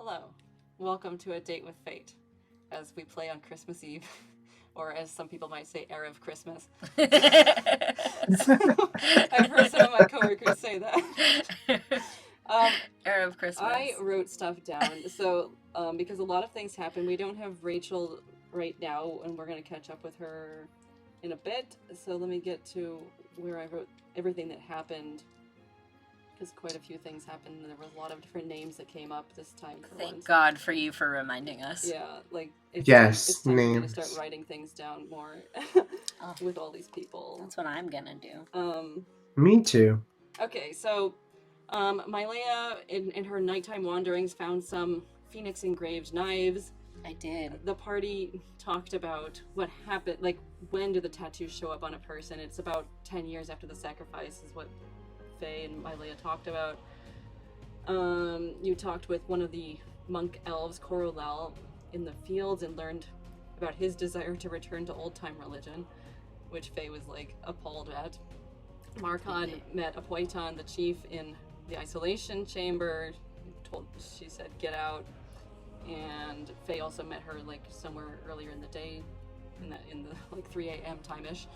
Hello. Welcome to A Date with Fate, as we play on Christmas Eve, or as some people might say, Erev Christmas. I've heard some of my coworkers say that. Erev Christmas. I wrote stuff down, so because a lot of things happen, we don't have Rachel right now, and we're going to catch up with her in a bit. So let me get to where I wrote everything that happened, because quite a few things happened, and there was a lot of different names that came up this time. Thank God for you for reminding us. Yeah, like it's Yes, time for me to names. start writing things down more with all these people. That's what I'm gonna do. Me too. Okay, so Mylea in her nighttime wanderings found some phoenix engraved knives. I did. The party talked about what happened, like when do the tattoos show up on a person. It's about 10 years after the sacrifice is what Faye and Mylea talked about. You talked with one of the monk elves, Corolel, in the fields and learned about his desire to return to old-time religion, which Faye was like appalled at. Marcon met Apoiton, the chief, in the isolation chamber. She said, "Get out." And Faye also met her like somewhere earlier in the day, in the like 3 a.m. time-ish.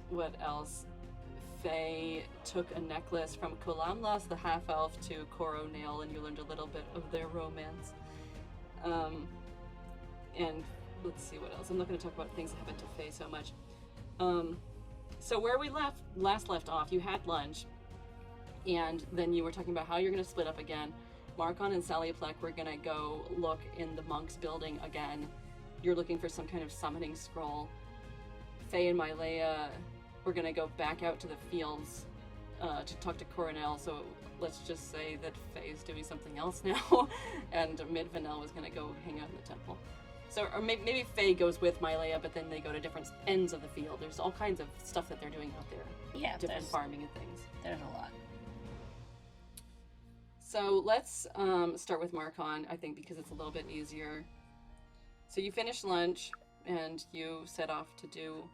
What else? Faye took a necklace from Kolamlas, the half-elf, to Coronale, and you learned a little bit of their romance. And let's see what else. I'm not going to talk about things that happened to Faye so much. So where we last left off, you had lunch, and then you were talking about how you're going to split up again. Marcon and Sally Plek were going to go look in the monks' building again. You're looking for some kind of summoning scroll. Faye and Mylea were going to go back out to the fields to talk to Coronel, so let's just say that Faye's doing something else now, and Midvanel was going to go hang out in the temple. So, or maybe Faye goes with Mylea, but then they go to different ends of the field. There's all kinds of stuff that they're doing out there. Yeah, different farming and things. There's a lot. So let's start with Marcon, I think, because it's a little bit easier. So you finished lunch, and you set off to do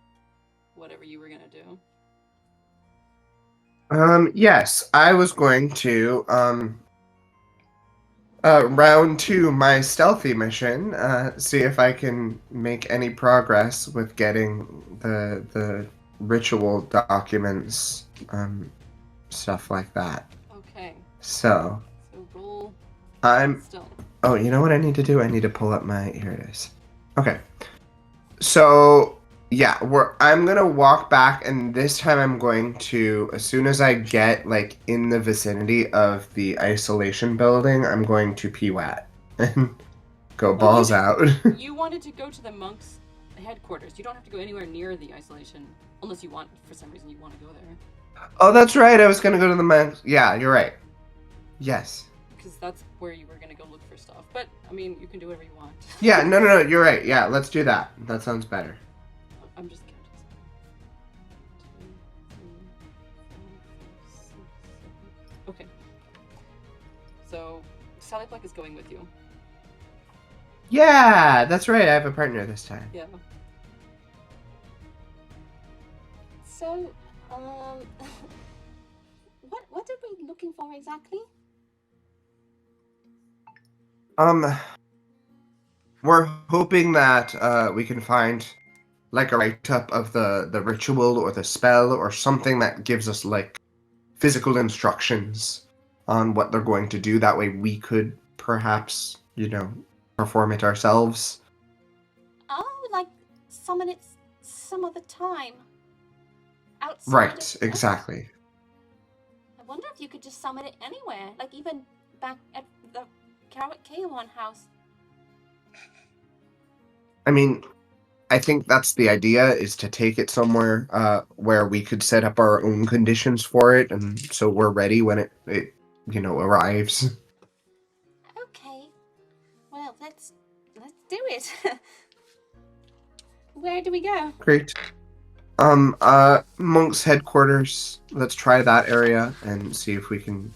whatever you were going to do. Yes, I was going to, round 2 my stealthy mission, see if I can make any progress with getting the ritual documents, stuff like that. Okay. So roll stealth. Oh, you know what I need to do? I need to pull up my, here it is. Okay. So, yeah, I'm gonna walk back, and this time I'm going to, as soon as I get, like, in the vicinity of the isolation building, I'm going to PWAT and go balls out. You wanted to go to the monks' headquarters. You don't have to go anywhere near the isolation, unless you want, for some reason, you want to go there. Oh, that's right, I was gonna go to the monks. Yeah, you're right. Yes. Because that's where you were gonna go look for stuff. But, I mean, you can do whatever you want. Yeah, no, you're right. Yeah, let's do that. That sounds better. I'm just counting. 2, 3, 4, 5, 6, 7. Okay. So, Sally Plek is going with you. Yeah, that's right. I have a partner this time. Yeah. So, what are we looking for exactly? We're hoping that we can find like a write-up of the ritual or the spell or something that gives us like physical instructions on what they're going to do. That way we could perhaps, perform it ourselves. Oh, like summon it some other time. Outside Right, exactly. I wonder if you could just summon it anywhere, like even back at the Cayawan house. I mean, I think that's the idea, is to take it somewhere where we could set up our own conditions for it, and so we're ready when it arrives. Okay. Well, let's do it. Where do we go? Great. Monk's headquarters. Let's try that area and see if we can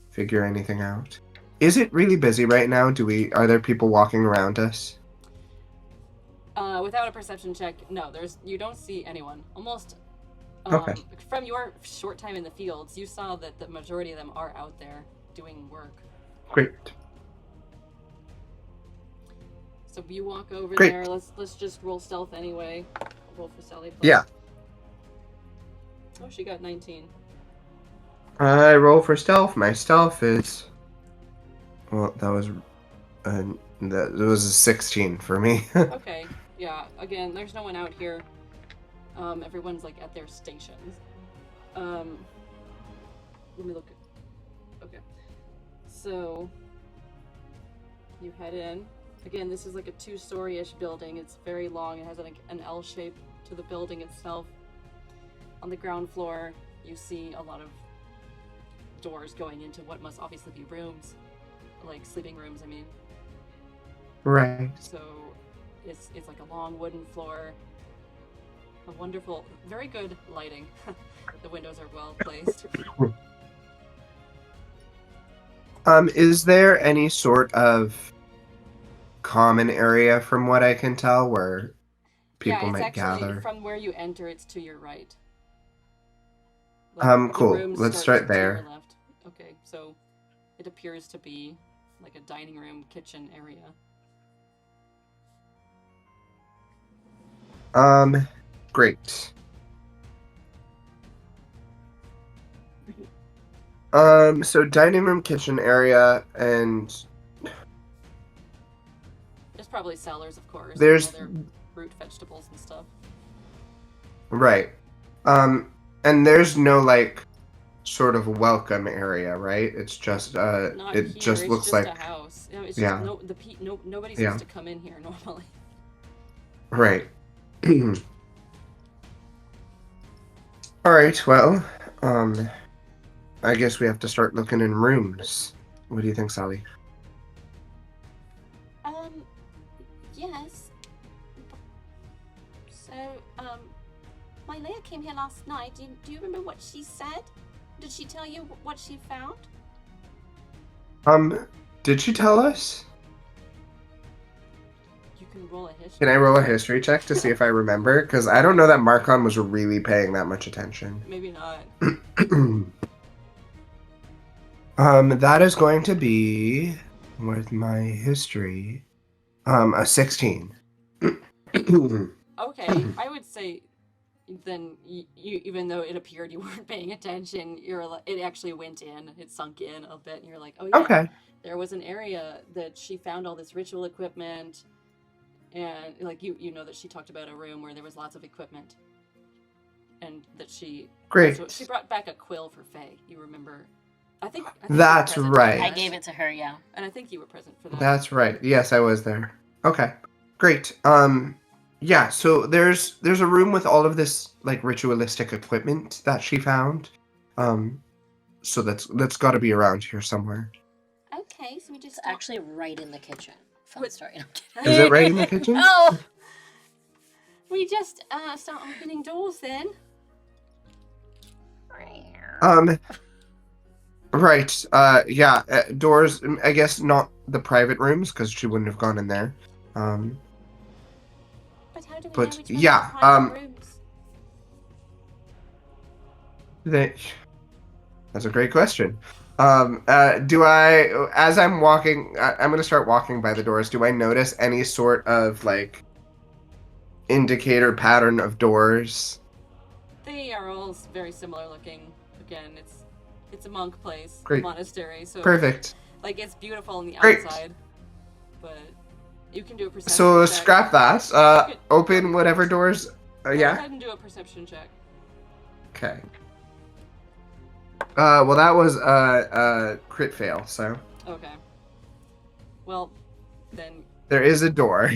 figure anything out. Is it really busy right now? Are there people walking around us? Without a perception check, no, you don't see anyone. Almost, Okay. From your short time in the fields, you saw that the majority of them are out there doing work. Great. So you walk over Great. there. Let's just roll stealth anyway. Roll for Sally. Yeah. Oh, she got 19. I roll for stealth. My stealth is... Well, that was a 16 for me. Okay. Yeah. Again, there's no one out here. Everyone's like at their stations. Let me look. Okay. So you head in. Again, this is like a 2-story-ish building. It's very long. It has like an L shape to the building itself. On the ground floor, you see a lot of doors going into what must obviously be rooms, like sleeping rooms, I mean. Right. So it's like a long wooden floor. A wonderful, very good lighting. The windows are well placed. Is there any sort of common area from what I can tell where people might it's actually gather? from where you enter, it's to your right. The Cool. rooms Let's start to there. your left. Okay, so it appears to be like a dining room, kitchen area. Great. So dining room, kitchen area, and There's probably cellars, of course. there's... All their root vegetables and stuff. Right. And there's no, like, sort of welcome area, right? It's just, Not it here, just it's looks just like... a house. You know, it's Yeah. just nobody's Yeah. supposed to come in here normally. Right. Alright, well, I guess we have to start looking in rooms. What do you think, Sally? Yes. So, my Leia came here last night. Do you remember what she said? Did she tell you what she found? Did she tell us? You can roll a history. Can I roll a history check to see if I remember? Because I don't know that Marcon was really paying that much attention. Maybe not. That is going to be, with my history, a 16. Okay, I would say then you even though it appeared you weren't paying attention, it actually went in, it sunk in a bit, and you're like, oh yeah, Okay. there was an area that she found all this ritual equipment, and like you know that she talked about a room where there was lots of equipment, and that she Great. also, she brought back a quill for Faye. You remember? I think That's you were present for right. I that. gave it to her, yeah. And I think you were present for that. That's right. Yes, I was there. Okay. Great. Yeah, so there's a room with all of this like ritualistic equipment that she found. So that's got to be around here somewhere. Okay, so we just It's actually right in the kitchen. Fun What- story. Is it right in the kitchen? Oh! we just start opening doors then. Right. Yeah, doors, I guess not the private rooms because she wouldn't have gone in there. But how do we But, know which ones yeah, are private rooms? That's a great question. Do I, as I'm walking, I'm going to start walking by the doors. Do I notice any sort of like indicator pattern of doors? They are all very similar looking. Again, it's a monk place, Great. monastery, so Perfect. like it's beautiful on the Great. outside, but you can do a perception So check. scrap that. You could Open whatever doors. go Yeah. ahead and do a perception check. Okay. Well, that was a crit fail. So Okay. Well, then there is a door,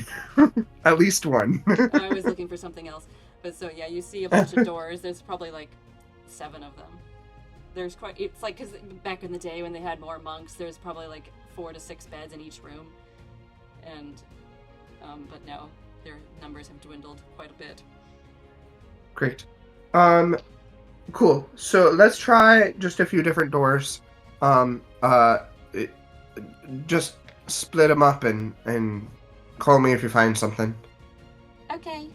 at least one. I was looking for something else, but so yeah, you see a bunch of doors. There's probably like 7 of them. There's quite. It's like because back in the day when they had more monks, there's probably like 4 to 6 beds in each room, and but now their numbers have dwindled quite a bit. Great. Cool. So let's try just a few different doors. Just split them up and call me if you find something. Okay.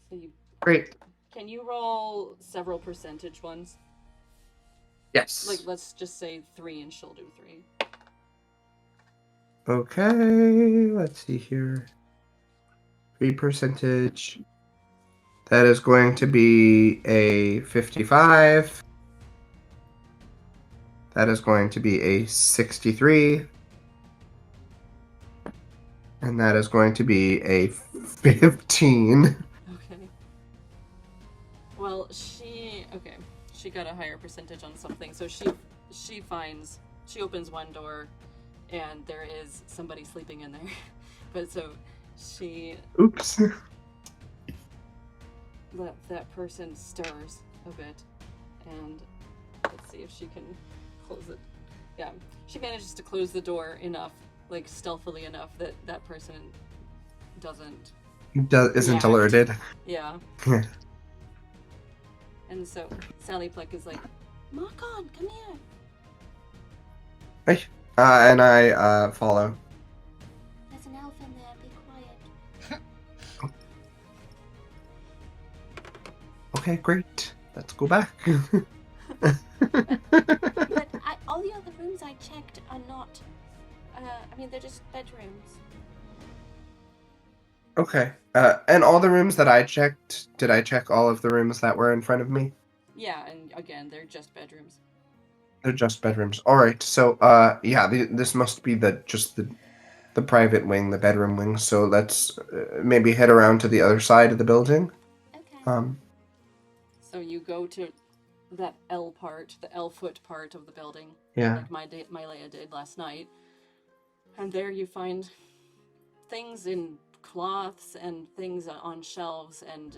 So you Great. can you roll several percentage ones? Yes. Like, let's just say 3 and she'll do 3. Okay, let's see here. 3%. That is going to be a 55. That is going to be a 63. And that is going to be a 15. Okay. Well, she got a higher percentage on something, so she opens one door, and there is somebody sleeping in there. But so she Oops. that person stirs a bit, and let's see if she can close it. Yeah, she manages to close the door enough, like stealthily enough that that person doesn't Isn't react. alerted. Yeah. And so Sally Pleck is like, Marcon, come here. Hey. And I follow. There's an elf in there. Be quiet. Okay, great. Let's go back. But all the other rooms I checked are not. They're just bedrooms. Okay. And all the rooms that I checked, did I check all of the rooms that were in front of me? Yeah, and again, they're just bedrooms. They're just bedrooms. All right. So, yeah, this must be the private wing, the bedroom wing. So let's maybe head around to the other side of the building. Okay. So you go to that L part, the L foot part of the building, Yeah. like my Leia did last night, and there you find things in cloths and things on shelves, and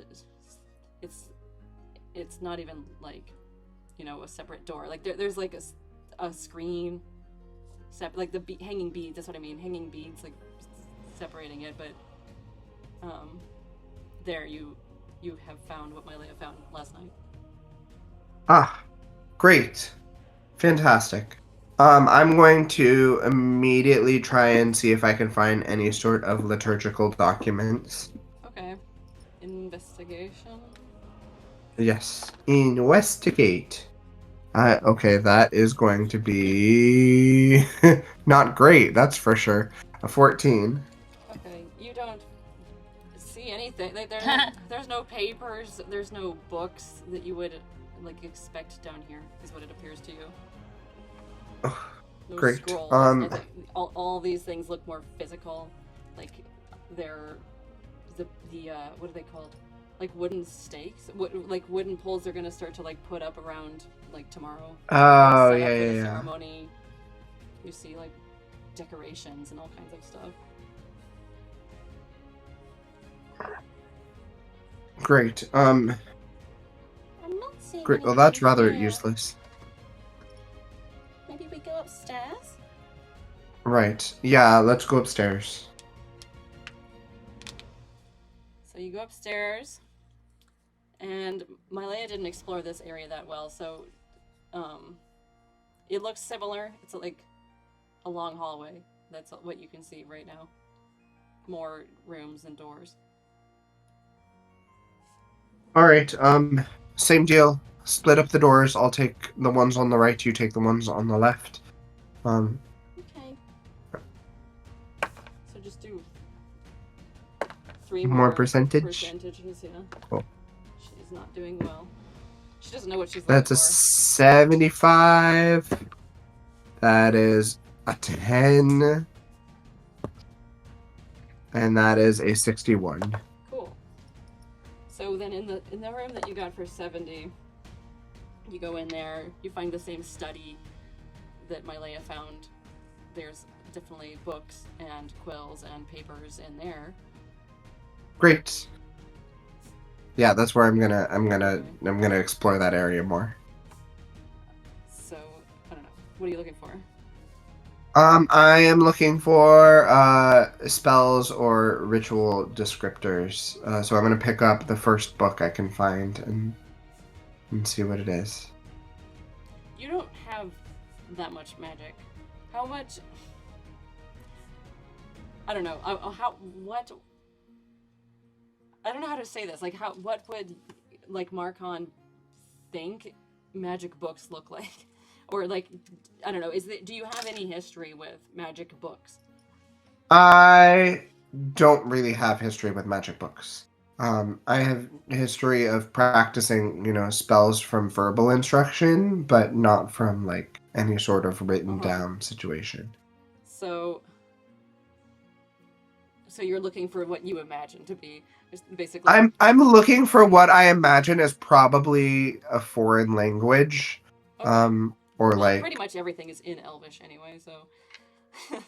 it's not even like, a separate door. Like there's like a screen, like the hanging beads. That's what I mean, hanging beads, like separating it. But there you have found what my Leia found last night. Ah, great. Fantastic. I'm going to immediately try and see if I can find any sort of liturgical documents. Okay. Investigation. Yes. Investigate. Okay, that is going to be not great, that's for sure. A 14. Okay, you don't see anything. Like, there's no papers, there's no books that you would expect down here, is what it appears to you. No Great. scrolls. Nothing. All these things look more physical, like they're the what are they called? Like wooden stakes, like wooden poles they're gonna start to put up around tomorrow. Oh, Set yeah, up for yeah, the yeah. ceremony. You see decorations and all kinds of stuff. Great. I'm not seeing Great. Well, anything that's rather here. useless. Maybe we go upstairs? Right. Yeah, let's go upstairs. So you go upstairs, and Mylea didn't explore this area that well, so it looks similar. It's like a long hallway. That's what you can see right now. More rooms and doors. All right. Same deal. Split up the doors. I'll take the ones on the right. You take the ones on the left. Okay. So just do 3 More more percentage? percentages, yeah. Cool. She's not doing well. She doesn't know what she's That's a looking for. 75. That is a 10. And that is a 61. Cool. So then in the room that you got for 70, you go in there, you find the same study that Mylea found. There's definitely books and quills and papers in there. Great. Yeah, that's where I'm gonna explore that area more. So I don't know. What are you looking for? I am looking for spells or ritual descriptors. So I'm gonna pick up the first book I can find and see what it is. You don't have that much magic. How much? I don't know. What? I don't know how to say this. What would Marcon think magic books look like? Or like, I don't know. Do you have any history with magic books? I don't really have history with magic books. I have history of practicing, spells from verbal instruction, but not from like any sort of written down situation. So you're looking for what you imagine to be, basically. I'm looking for what I imagine is probably a foreign language, Okay. or Well, like pretty much everything is in Elvish anyway, so.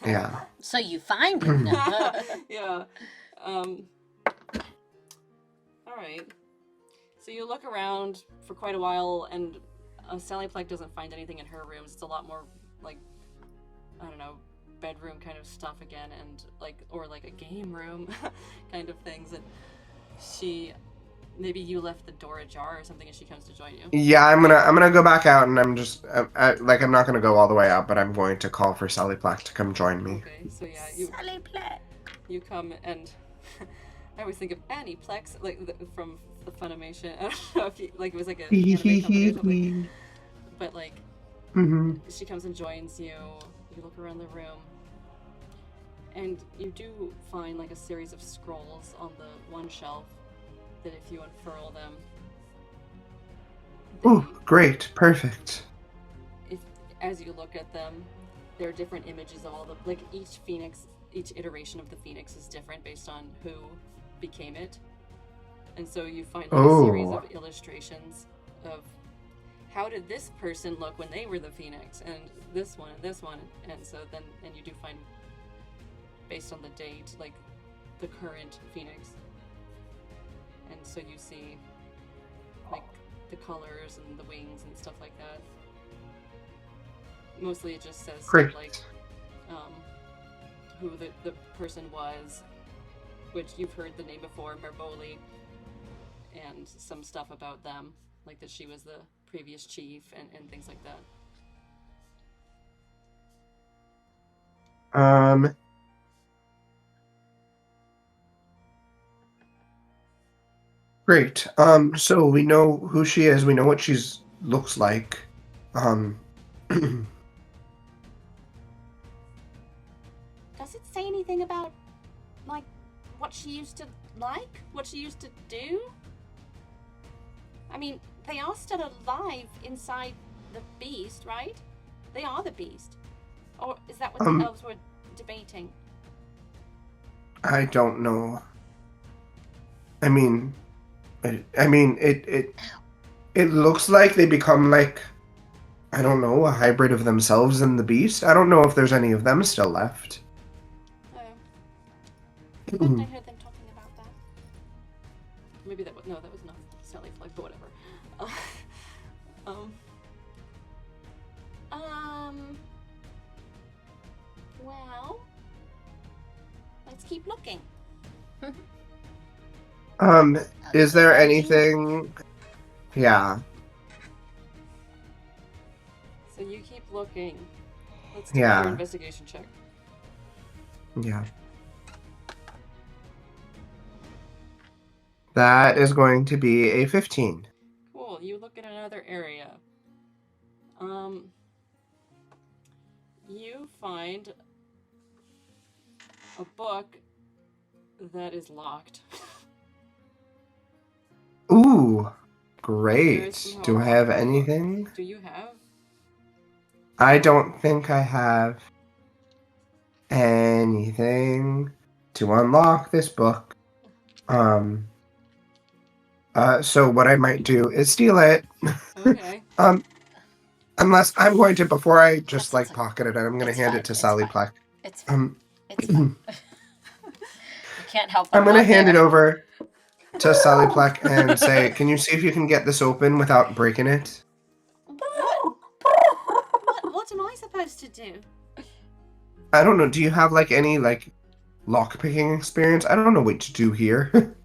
yeah. So you find it. Yeah. All right. So you look around for quite a while, and Sally Pleck doesn't find anything in her rooms. It's a lot more like, I don't know, bedroom kind of stuff again, and or like a game room kind of things. And maybe you left the door ajar or something, and she comes to join you. Yeah, I'm gonna go back out, and I'm just I'm not gonna go all the way out, but I'm going to call for Sally Pleck to come join me. Okay, so yeah, Sally Pleck. you come, and I always think of Annie Plex, from the Funimation. I don't know if it was like an anime company or something. But she comes and joins you. You look around the room, and you do find like a series of scrolls on the one shelf that if you unfurl them, Oh, great, perfect. As you look at them, there are different images of all the each iteration of the phoenix is different based on who became it. And so you find a series of illustrations of how did this person look when they were the phoenix, and this one, and so then you do find, based on the date, like the current phoenix. And so you see like the colors and the wings and stuff like that. Mostly it just says Great. Who the person was, which you've heard the name before, Marboli, and some stuff about them, like that she was the previous chief and things like that. Great. So we know who she is. We know what she's looks like. Does it say anything about, like, what she used to like? What she used to do? I mean, they are still alive inside the beast, right? They are the beast. Or is that what the elves were debating? I don't know. I mean, it looks like they become like, I don't know, a hybrid of themselves and the beast. I don't know if there's any of them still left. Oh. I thought I heard them talking about that. Maybe that was not Sally Fleck, but whatever. Well, let's keep looking. Is there anything? Yeah. So you keep looking. Let's do Yeah. your investigation check. Yeah. That is going to be a 15. Cool. You look at another area. You find a book that is locked. Ooh, great. There's Do I have anything? Do you have? I don't think I have anything to unlock this book. So what I might do is steal it. Okay. Unless I'm going to, before I just That's pocket it, I'm going to it's hand fine, it to it's Sally fine. Pleck. It's fine. It's fine. I can't help I'm going to not hand it there. over to Sally Pleck and say, can you see if you can get this open without breaking it? What am I supposed to do? I don't know. Do you have any lockpicking experience? I don't know what to do here.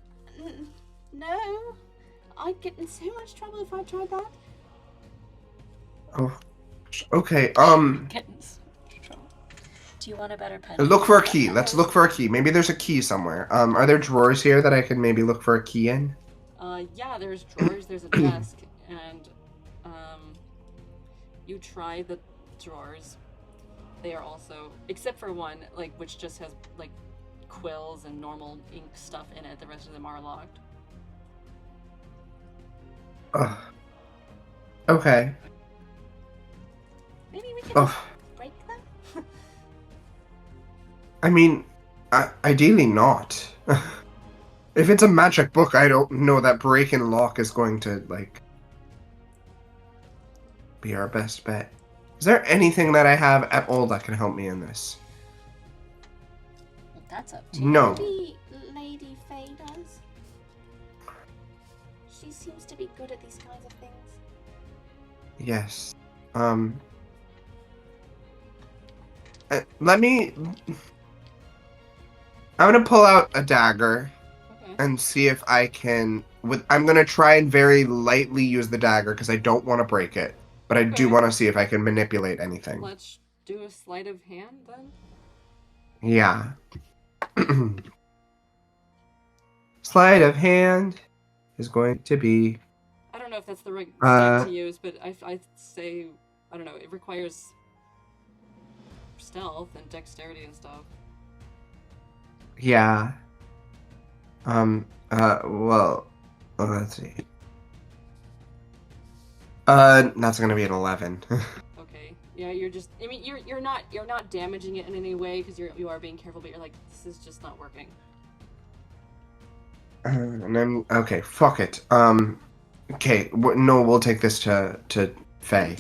No. I'd get in so much trouble if I tried that. Oh, okay. Kittens. Do you want a better pen? Look for a key. Let's look for a key. Maybe there's a key somewhere. Are there drawers here that I can maybe look for a key in? Yeah, there's drawers, there's a desk, and You try the drawers. They are also, except for one, like, which just has, like, quills and normal ink stuff in it. The rest of them are locked. Okay. Maybe we can Oh, break them? I mean, ideally not. If it's a magic book, I don't know that break and lock is going to, like, be our best bet. Is there anything that I have at all that can help me in this? Well, that's up to you. No. Maybe Lady Faye does. She seems to be good at these kinds of things. Yes. Let me... I'm gonna pull out a dagger Okay. and see if I can... I'm gonna try and very lightly use the dagger because I don't want to break it. But I do Okay. want to see if I can manipulate anything. Let's do a sleight of hand, then? Yeah. Sleight of hand is going to be... I don't know if that's the right step to use, but I say, I don't know, it requires stealth and dexterity and stuff. Yeah. Well, let's see. That's gonna be an 11. Okay. Yeah, you're just, I mean, you're not damaging it in any way because you are being careful, but you're like, this is just not working. And then, okay, fuck it. Okay, no, we'll take this to Faye.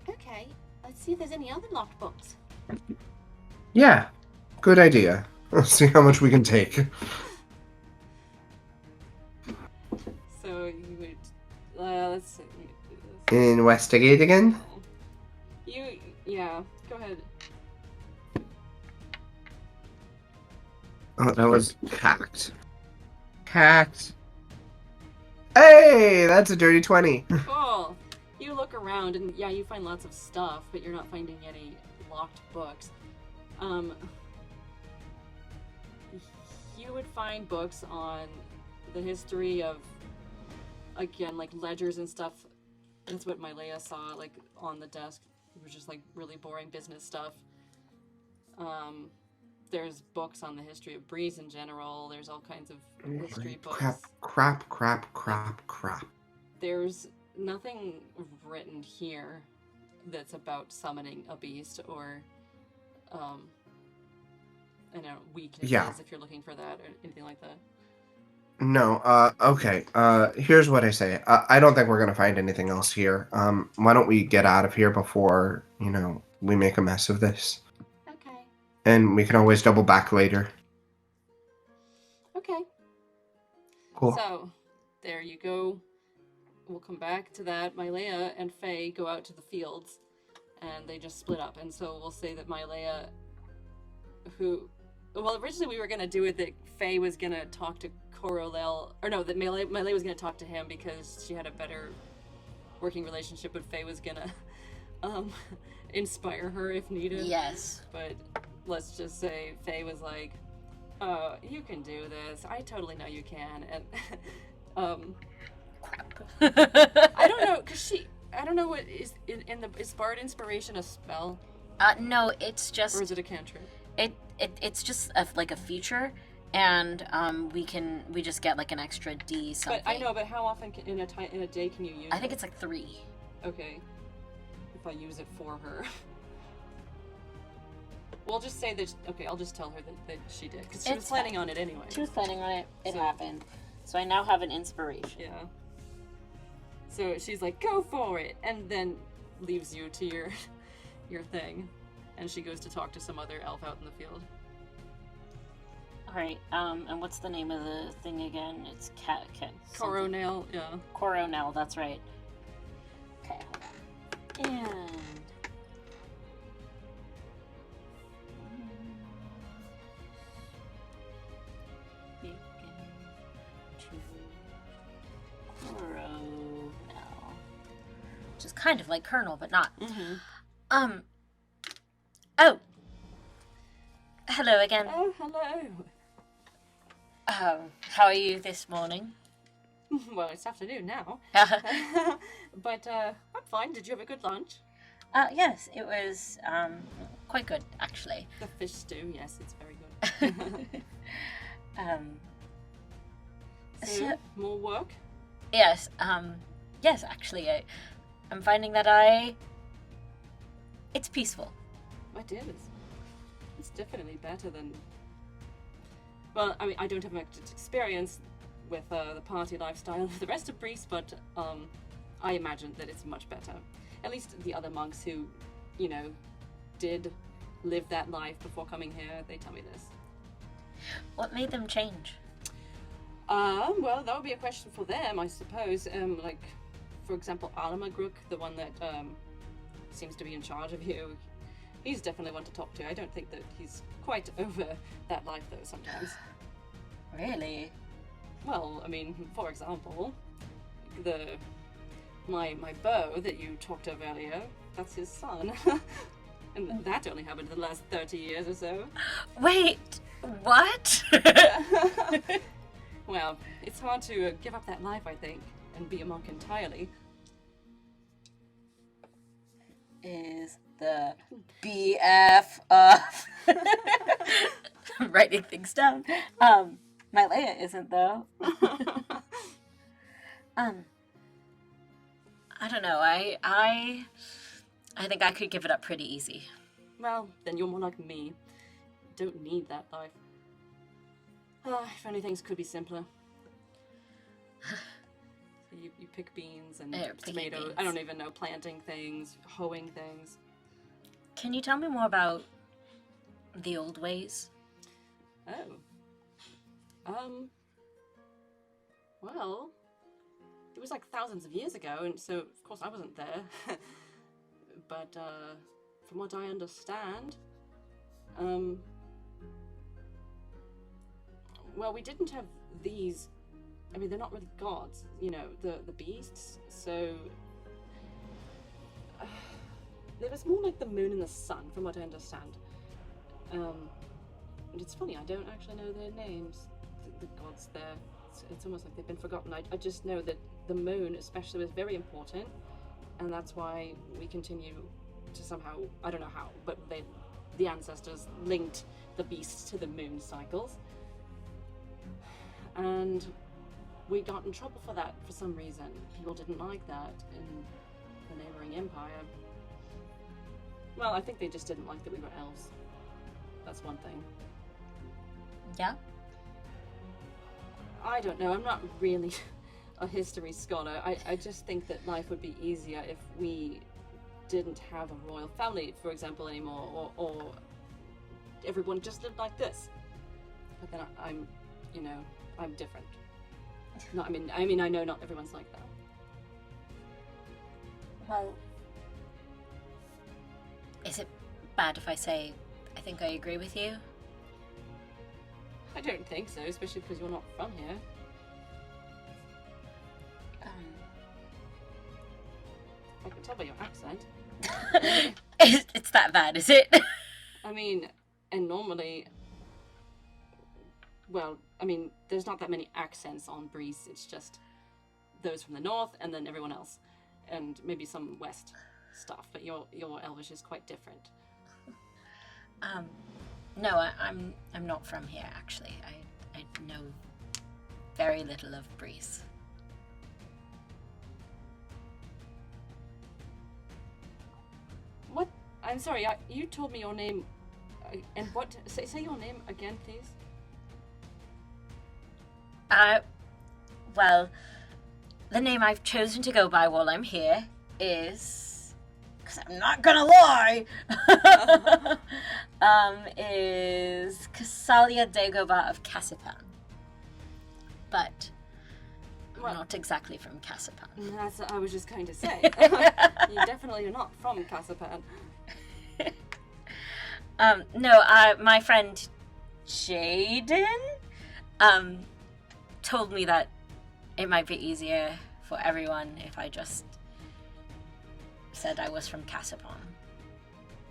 Okay, let's see if there's any other locked books. Yeah, good idea. Let's see how much we can take. So you would, let's see. Investigate again? Yeah, go ahead. Oh, that was hacked. Hacked. Hey, that's a dirty 20. Cool. You look around and yeah, you find lots of stuff, but you're not finding any locked books. You would find books on the history of, again, like ledgers and stuff. That's what Mylea saw, like on the desk. It was just like really boring business stuff. There's books on the history of Breeze in general. There's all kinds of history books. Crap. There's nothing written here that's about summoning a beast or, I don't know, weaknesses, Yeah. if you're looking for that or anything like that. No, okay. Here's what I say. I don't think we're gonna find anything else here. Why don't we get out of here before, we make a mess of this? Okay. And we can always double back later. Okay. Cool. So, there you go. We'll come back to that. Mylea and Faye go out to the fields, and they just split up. And so we'll say that Mylea, originally we were going to do it that Faye was going to talk to Corolel, or no, that Mylea was going to talk to him because she had a better working relationship, but Faye was going to inspire her if needed. Yes. But let's just say Faye was like, you can do this. I totally know you can. And, Crap. I don't know, I don't know what is is Bard Inspiration a spell? No, it's just... Or is it a cantrip? It's just like a feature, and we just get like an extra D something. But I know, but how often in a day can you use it? I think it's like 3. Okay. If I use it for her. We'll just say that, okay, I'll just tell her that she did, because she was planning on it anyway. She was planning on it. It So- happened. So I now have an inspiration. Yeah. So she's like, go for it, and then leaves you to your thing. And she goes to talk to some other elf out in the field. Alright, and what's the name of the thing again? It's cat. Coronel, yeah. Coronel, that's right. Okay, hold on. And... Coronel. Which is kind of like Colonel, but not. Mm-hmm. Oh! Hello again. Oh, hello. How are you this morning? Well, it's afternoon now. But I'm fine. Did you have a good lunch? Yes, it was quite good, actually. The fish stew, yes, it's very good. So, more work? Yes, yes, actually, I'm finding that it's peaceful. It is. It's definitely better than... Well, I mean, I don't have much experience with the party lifestyle of the rest of Greece, but I imagine that it's much better. At least the other monks who, did live that life before coming here, they tell me this. What made them change? Well, that would be a question for them, I suppose. Like, for example, Alamagruk, the one that seems to be in charge of you, he's definitely one to talk to. I don't think that he's quite over that life, though, sometimes. Really? Well, I mean, for example, my bow that you talked of earlier, that's his son. And that only happened in the last 30 years or so. Wait, what? Well, it's hard to give up that life, I think, and be a monk entirely. Is the BF of... I'm writing things down. My Leia isn't, though. I don't know. I think I could give it up pretty easy. Well, then you're more like me. Don't need that life. If only things could be simpler. So you pick beans and tomatoes. Beans. I don't even know, planting things, hoeing things. Can you tell me more about the old ways? Oh. Well, it was like thousands of years ago, and so of course I wasn't there. But from what I understand, well, we didn't have these. I mean, they're not really gods, the beasts. So it was more like the moon and the sun, from what I understand. And it's funny, I don't actually know their names, the gods there. It's almost like they've been forgotten. I just know that the moon especially was very important, and that's why we continue to somehow, I don't know how, but the ancestors linked the beasts to the moon cycles. And we got in trouble for that for some reason. People didn't like that in the neighboring empire. Well, I think they just didn't like that we were elves. That's one thing. Yeah? I don't know. I'm not really a history scholar. I just think that life would be easier if we didn't have a royal family, for example, anymore, or everyone just lived like this. But then I'm different. No, I mean, I know not everyone's like that. Well, is it bad if I say I think I agree with you? I don't think so, especially because you're not from here. I can tell by your accent. It's that bad, is it? I mean, and normally, well, I mean, there's not that many accents on Breeze. It's just those from the north and then everyone else, and maybe some west stuff. But your Elvish is quite different. No, I'm not from here, actually. I know very little of Breeze. What? I'm sorry, you told me your name, and what? Say your name again, please. Well, the name I've chosen to go by while I'm here is, because I'm not gonna lie, is Casalia Dagobah of Cassipan. But I'm not exactly from Cassipan. That's what I was just going to say. You definitely are not from Cassipan. No, my friend Jaden told me that it might be easier for everyone if I just said I was from Cassipan.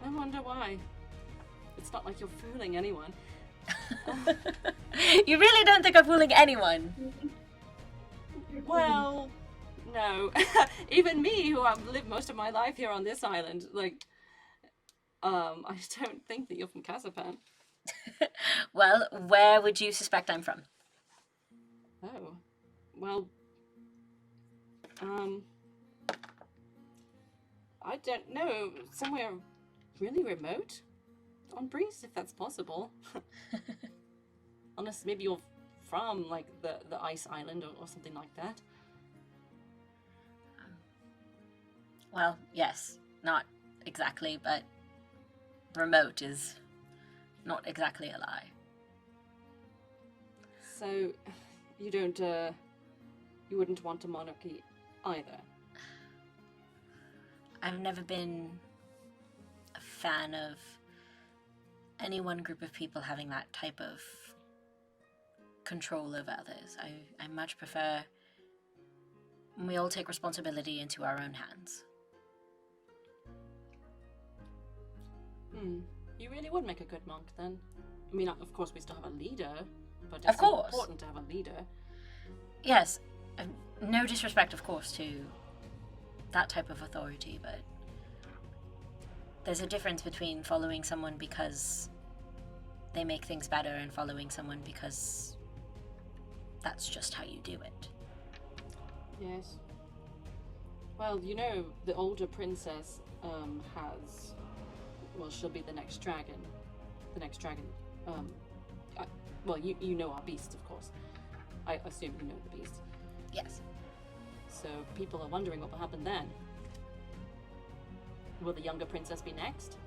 I wonder why. It's not like you're fooling anyone. You really don't think I'm fooling anyone? Well, no. Even me, who have lived most of my life here on this island, like, I don't think that you're from Casapan. Well, where would you suspect I'm from? Oh, well, I don't know. Somewhere really remote on Breeze, if that's possible. Unless maybe you're from, like, the ice island or something like that. Well, yes, not exactly, but remote is not exactly a lie. So, you don't, you wouldn't want a monarchy either? I've never been a fan of any one group of people having that type of control over others. I much prefer when we all take responsibility into our own hands. You really would make a good monk then. I mean, of course we still have a leader, but Of it's course. important to have a leader. Yes, no disrespect, of course, to that type of authority, but there's a difference between following someone because they make things better and following someone because that's just how you do it. Yes. Well, you know, the older princess has... Well, she'll be the next dragon. The next dragon. Well, you know our beasts, of course. I assume you know the beasts. Yes. So people are wondering what will happen then. Will the younger princess be next?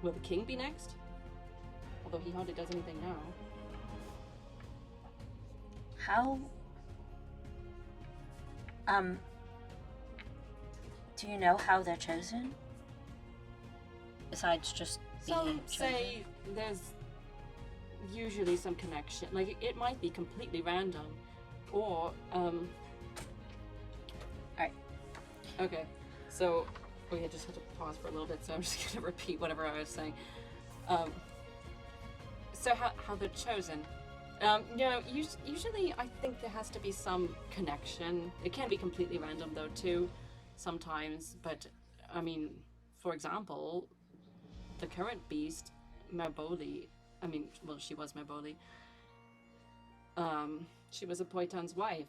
Will the king be next? Although he hardly does anything now. How... do you know how they're chosen? Besides just being Some chosen? say there's usually some connection. Like, it might be completely random. Or, Alright. Okay, so we just had to pause for a little bit, so I'm just going to repeat whatever I was saying. So how they're chosen. Usually I think there has to be some connection. It can be completely random though too, sometimes. But I mean, for example, the current beast, Merboli. She was Merboli. She was a Poitan's wife.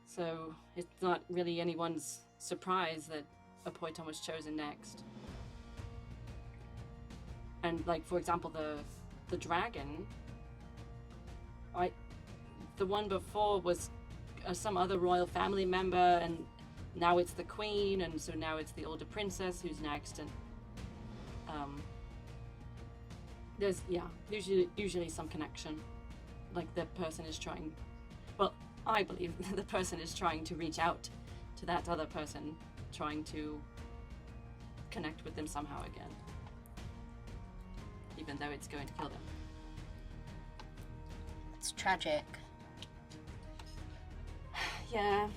So it's not really anyone's surprise that a Poitan was chosen next. And like, for example, the dragon, the one before was some other royal family member, and now it's the queen, and so now it's the older princess who's next, and there's usually some connection. Like the person is trying, well, I believe the person is trying to reach out to that other person, trying to connect with them somehow again, even though it's going to kill them. It's tragic. Yeah,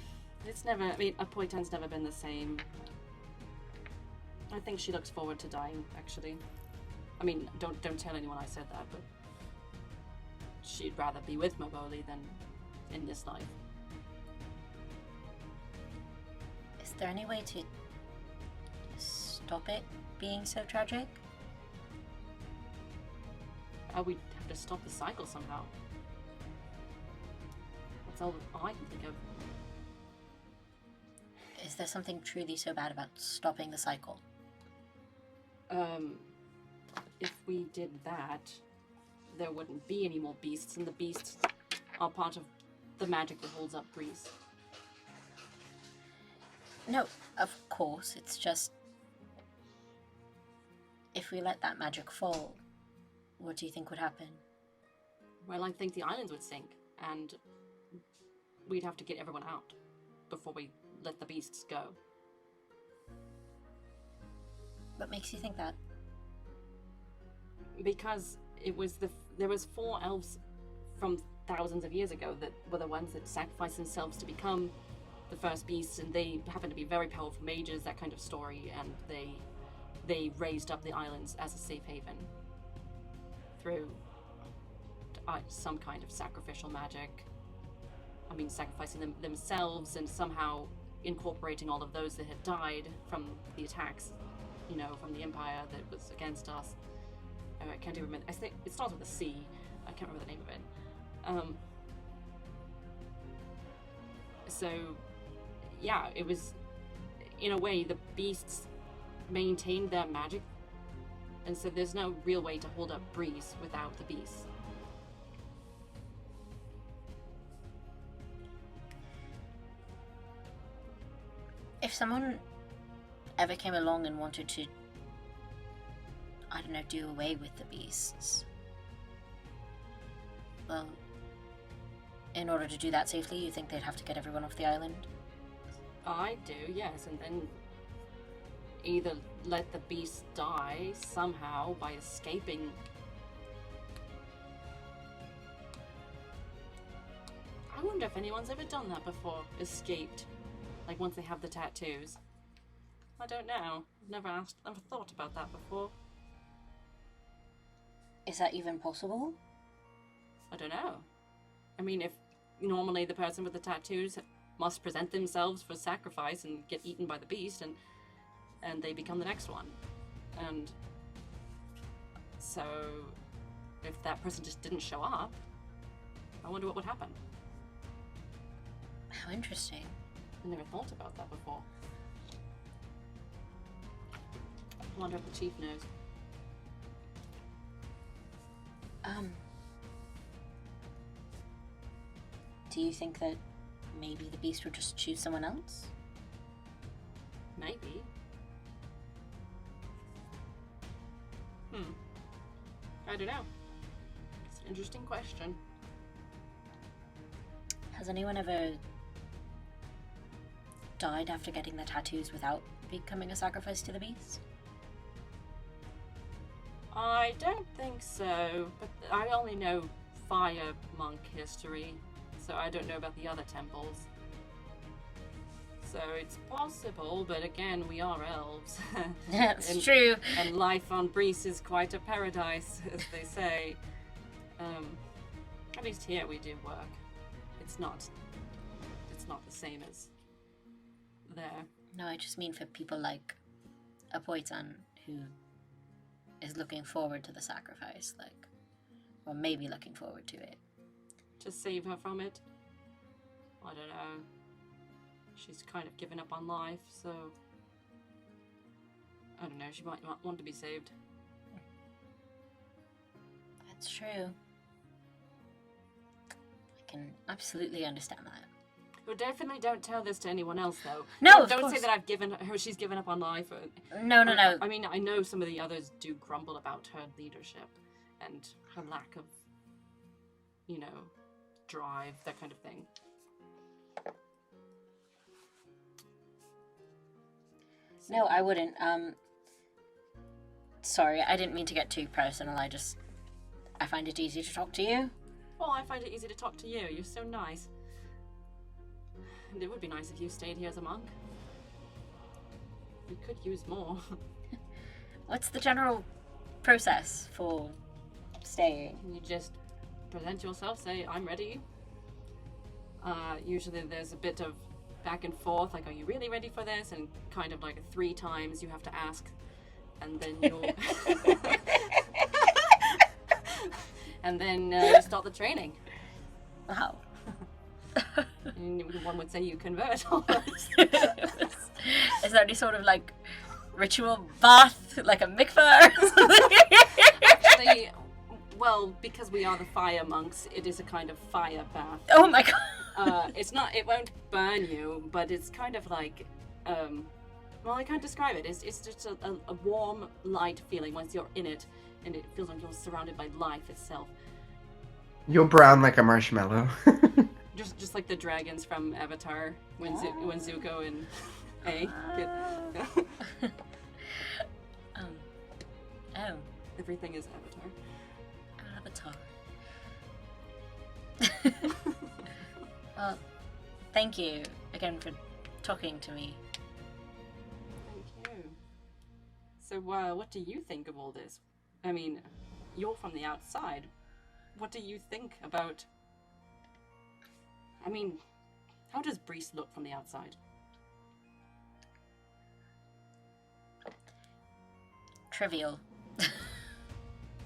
it's never, a Poitan's never been the same. I think she looks forward to dying, actually. Don't tell anyone I said that, but she'd rather be with Maboli than in this life. Is there any way to stop it being so tragic? We'd have to stop the cycle somehow. That's all I can think of. Is there something truly so bad about stopping the cycle? If we did that, there wouldn't be any more beasts, and the beasts are part of the magic that holds up Breeze. No, of course, it's just... if we let that magic fall, what do you think would happen? Well, I think the islands would sink, and we'd have to get everyone out before we let the beasts go. What makes you think that? Because there was 4 elves from thousands of years ago that were the ones that sacrificed themselves to become the first beasts, and they happened to be very powerful mages, that kind of story, and they raised up the islands as a safe haven through some kind of sacrificial magic. sacrificing themselves and somehow incorporating all of those that had died from the attacks, from the Empire that was against us. I can't even remember. I think it starts with a C. I can't remember the name of it. So, yeah, it was, in a way, the beasts maintained their magic, and so there's no real way to hold up Breeze without the beasts. If someone ever came along and wanted to, I don't know, do away with the beasts, well, in order to do that safely, you think they'd have to get everyone off the island? I do, yes, and then either let the beast die somehow by escaping. I wonder if anyone's ever done that before, escaped, like once they have the tattoos. I don't know. I've never thought about that before. Is that even possible? I don't know. I mean, if normally the person with the tattoos must present themselves for sacrifice and get eaten by the beast, and they become the next one. And so if that person just didn't show up, I wonder what would happen. How interesting. I never thought about that before. I wonder if the chief knows. Do you think that maybe the beast would just choose someone else? Maybe. I don't know. It's an interesting question. Has anyone ever died after getting the tattoos without becoming a sacrifice to the beast? I don't think so, but I only know fire monk history, so I don't know about the other temples. So it's possible, but again, we are elves. That's true. And life on Breeze is quite a paradise, as they say. At least here we do work. It's not the same as there. No, I just mean for people like a Poitan who is looking forward to the sacrifice, or maybe looking forward to it. To save her from it? I don't know. She's kind of given up on life, so I don't know, she might want to be saved. That's true. I can absolutely understand that. Well, definitely don't tell this to anyone else, though. No, of don't course. say that she's given up on life. No. I mean, I know some of the others do grumble about her leadership and her lack of, drive, that kind of thing. No, I wouldn't. Sorry, I didn't mean to get too personal. I find it easy to talk to you. Well, I find it easy to talk to you. You're so nice. And it would be nice if you stayed here as a monk. We could use more. What's the general process for staying? You just present yourself, say, I'm ready. Usually there's a bit of back and forth, like, are you really ready for this? And kind of like 3 times you have to ask, and then you'll... and then you start the training. Wow. And one would say you convert. Is there any sort of ritual bath, like a mikveh? Actually, well, because we are the fire monks, it is a kind of fire bath. Oh my god. It won't burn you, but it's kind of like, well, I can't describe it. It's just a warm, light feeling once you're in it, and it feels like you're surrounded by life itself. You'll brown like a marshmallow. Just like the dragons from Avatar, when Zuko and Aang get... Oh. Everything is Avatar. Well, thank you again for talking to me. Thank you. So, what do you think of all this? I mean, you're from the outside. What do you think about... I mean, how does Brees look from the outside? Trivial.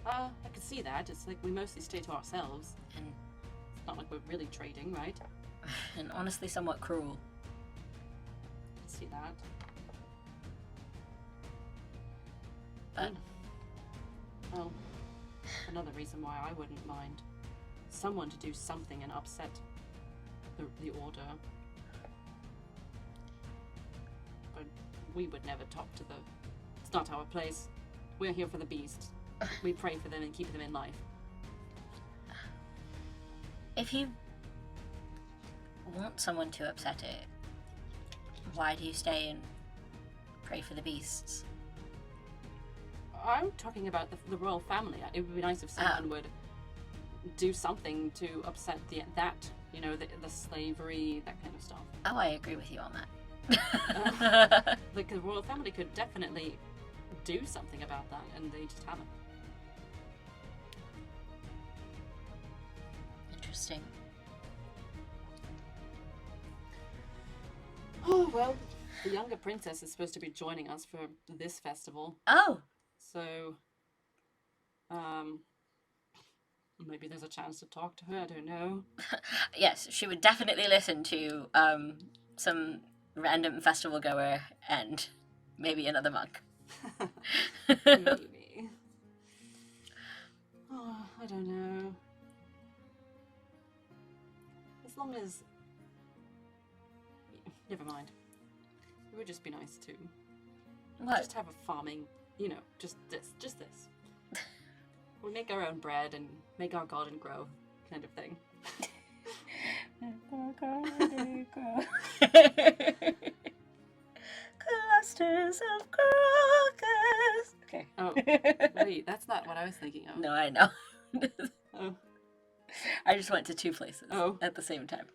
I could see that. It's like we mostly stay to ourselves. And It's not like we're really trading, right? and honestly somewhat cruel. I could see that. But Well, another reason why I wouldn't mind someone to do something and upset the order. But we would never talk to the... It's not our place. We're here for the beast. We pray for them and keep them in life. if you want someone to upset it, why do you stay and pray for the beasts? I'm talking about the royal family. It would be nice if someone would do something to upset the slavery, that kind of stuff. Oh, I agree with you on that. Like the royal family could definitely do something about that, and they just haven't. Interesting. Oh, well, the younger princess is supposed to be joining us for this festival, Oh, so maybe there's a chance to talk to her, I don't know. yes, she would definitely listen to some random festival goer and maybe another monk. Maybe. Oh, I don't know. As long as... Never mind. It would just be nice to What? just have a farming, just this. We make our own bread and make our garden grow, kind of thing. Clusters of crocus. Okay. Oh, wait, that's not what I was thinking of. No, I know. Oh. I just went to two places Oh. at the same time.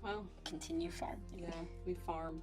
Well, Continue farm. yeah, we farm.